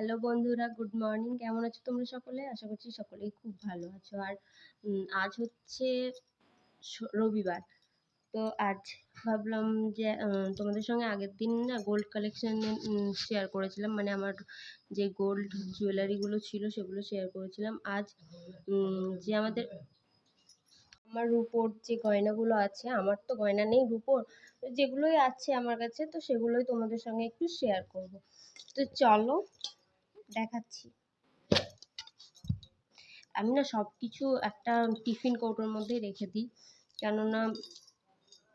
Hello বন্ধুরা, good morning. কেমন আছো তোমরা সকলে? আশা করছি সকলেই খুব ভালো আছো। আর আজ হচ্ছে রবিবার। তো আজ ভাবলাম যে তোমাদের সঙ্গে আগের দিন না গোল্ড কালেকশন শেয়ার করেছিলাম, মানে আমার যে গোল্ড জুয়েলারিগুলো ছিল সেগুলো শেয়ার করেছিলাম। আজ যে আমার রূপোর যে গয়নাগুলো আছে, আমার তো গয়না নেই রূপোর, যেগুলোই আছে আমার কাছে তো সেগুলোই তোমাদের সঙ্গে একটু শেয়ার করব। তো চলো দেখাচ্ছি। আমি না সব কিছু একটা টিফিন কৌটোর মধ্যে রেখে দিই, কেননা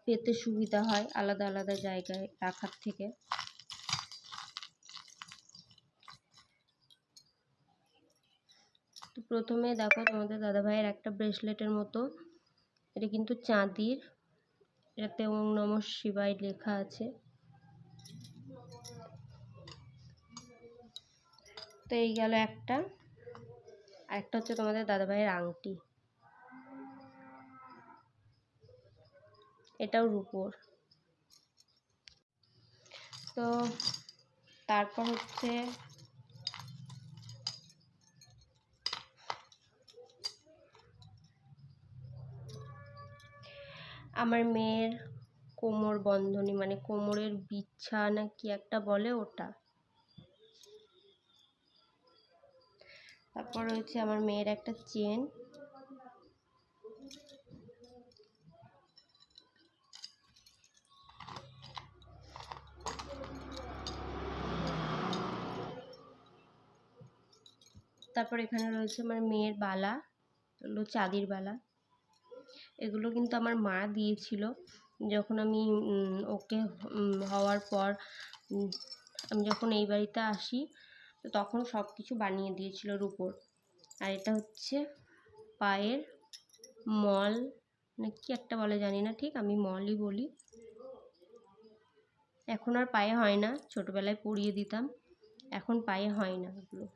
পেতে সুবিধা হয় আলাদা আলাদা জায়গায় রাখার থেকে। তো প্রথমে দেখো তোমাদের দাদাভাইয়ের একটা ব্রেসলেটের মতো, এটা কিন্তু চাঁদির, এটাতে ওম নমঃ শিবায় লেখা আছে। তো এই গেল একটা, আর একটা হচ্ছে তোমাদের দাদাভাইয়ের আংটি, এটাও রূপোর। তো তারপর হচ্ছে আমার মেয়ের কোমর বন্ধনী, মানে কোমরের বিছা না কি একটা বলে ওটা। তারপর রয়েছে আমার মেয়ের একটা চেন, তারপর এখানে রয়েছে আমার মেয়ের বালা, এগুলো চাঁদির বালা। এগুলো কিন্তু আমার মা দিয়েছিল যখন আমি ওকে হওয়ার পর আমি যখন এই বাড়িতে আসি, তো তখন সব কিছু বানিয়ে দিয়েছিল রূপোর। আর এটা হচ্ছে পায়ের মল না কি একটা বলে জানি না ঠিক, আমি মলই বলি। এখন আর পায়ে হয় না, ছোটবেলায় পরিয়ে দিতাম, এখন পায়ে হয় না এগুলো।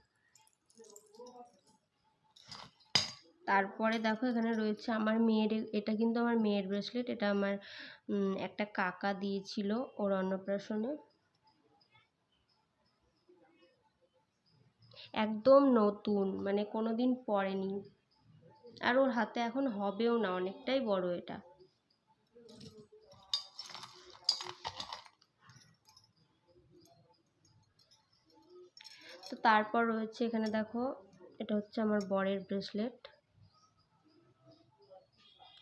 তারপরে দেখো এখানে রয়েছে আমার মেয়ের, এটা কিন্তু আমার মেয়ের ব্রেসলেট, এটা আমার একটা কাকা দিয়েছিল ওর অন্নপ্রাশনে। একদম নতুন, মানে কোনোদিন পরেনি, আর ওর হাতে এখন হবেও না, অনেকটাই বড় এটা। তো তারপর রয়েছে এখানে দেখো, এটা হচ্ছে আমার বরের ব্রেসলেট,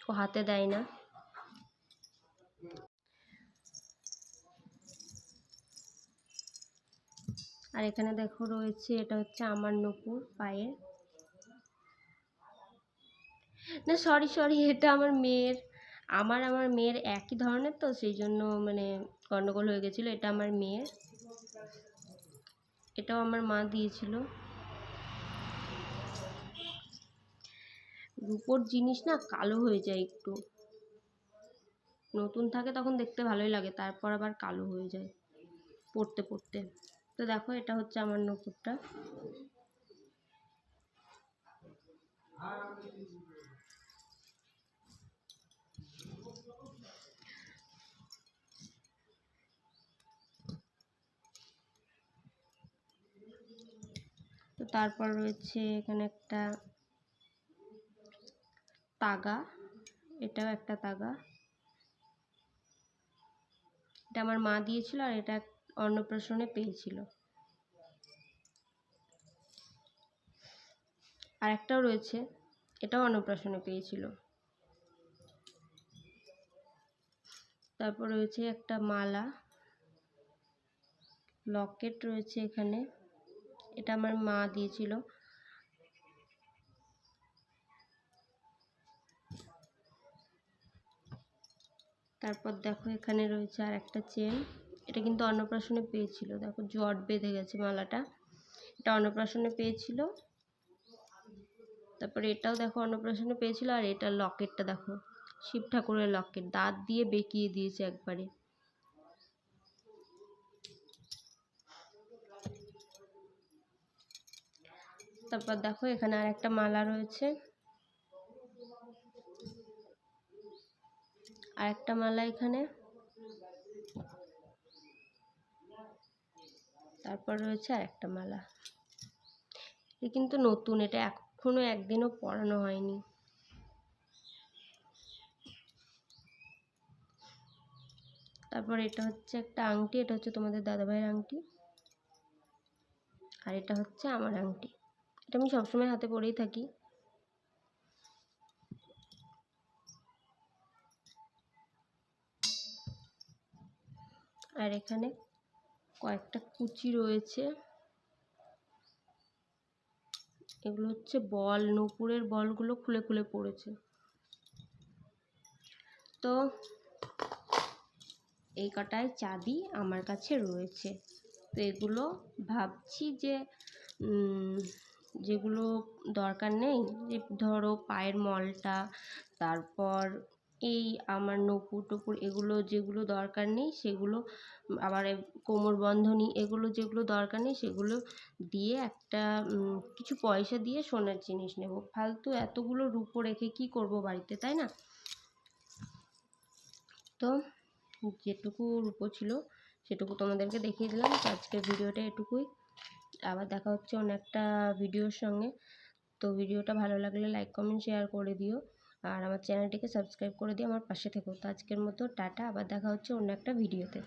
ও হাতে দেয় না। আর এখানে দেখো রয়েছে, এটা হচ্ছে আমার নুপুর পায়ে, না সরি সরি, এটা আমার মেয়ের, আমার মেয়ের একই ধরনের, তো সেই জন্য মানে গন্ডগোল হয়ে গেছিলো। এটা আমার মেয়ের, এটাও আমার মা দিয়েছিল। রূপোর জিনিস না কালো হয়ে যায় একটু, নতুন থাকে তখন দেখতে ভালোই লাগে, তারপর আবার কালো হয়ে যায় পড়তে পড়তে। তো দেখো এটা হচ্ছে আমার নুপুরটা। তো তারপর রয়েছে এখানে একটা তাগা, এটাও একটা তাগা, এটা আমার মা দিয়েছিল আর এটা অন্নপ্রাশনে পেয়েছিল। আর একটাও রয়েছে, এটাও অন্নপ্রাশনে পেয়েছিল। তারপর রয়েছে একটা মালা, লকেট রয়েছে এখানে, এটা আমার মা দিয়েছিল। তারপর দেখো এখানে রয়েছে আর একটা চেন, এটা কিন্তু অন্নপ্রাশনে পেয়েছিল, দেখো জট বেঁধে গেছে মালাটা, এটা অন্নপ্রাশনে পেয়েছিল। তারপরে এটাও দেখো অন্নপ্রাশনে পেয়েছিল, আর এটা লকেটটা দেখো, শিব ঠাকুরের লকেট, দাঁত দিয়ে বেঁকিয়ে দিয়েছে একবারে। তারপর দেখো এখানে আর একটা মালা রয়েছে, আর একটা মালা এখানে। তারপর রয়েছে আরেকটা মালা, এটা কিন্তু নতুন, এটা এখনো একদিনও পরানো হয়নি। তারপর এটা হচ্ছে একটা আংটি, এটা হচ্ছে তোমাদের দাদাভাইয়ের আংটি, আর এটা হচ্ছে আমার আংটি, এটা আমি সবসময় হাতে পরেই থাকি। আর এখানে কয়েকটা কুচি রয়েছে, এগুলো হচ্ছে বল, নূপুরের বলগুলো খুলে খুলে পড়েছে। তো এই কটাই চাবি আমার কাছে রয়েছে। তো এগুলো ভাবছি যে যেগুলো দরকার নেই, যে ধরো পায়ের মলটা, তারপর এই আমার নূপুর টুপুর, এগুলো যেগুলো দরকার নেই সেগুলো, আবার কোমর বন্ধনী, এগুলো যেগুলো দরকার নেই সেগুলো দিয়ে একটা কিছু পয়সা দিয়ে সোনার জিনিস নেব। ফালতু এতগুলো রূপো রেখে কি করব বাড়িতে, তাই না? তো যেটুকু রূপো ছিল সেটুকু তোমাদেরকে দেখিয়ে দিলাম। তো আজকের ভিডিওটা এটুকুই, আবার দেখা হচ্ছে অন্য একটা ভিডিওর সঙ্গে। তো ভিডিওটা ভালো লাগলে লাইক কমেন্ট শেয়ার করে দিও, আর আমার চ্যানেলটিকে সাবস্ক্রাইব করে দিয়ে আমার পাশে থেকো। তো আজকের মতো টাটা, আবার দেখা হচ্ছে অন্য একটা ভিডিওতে।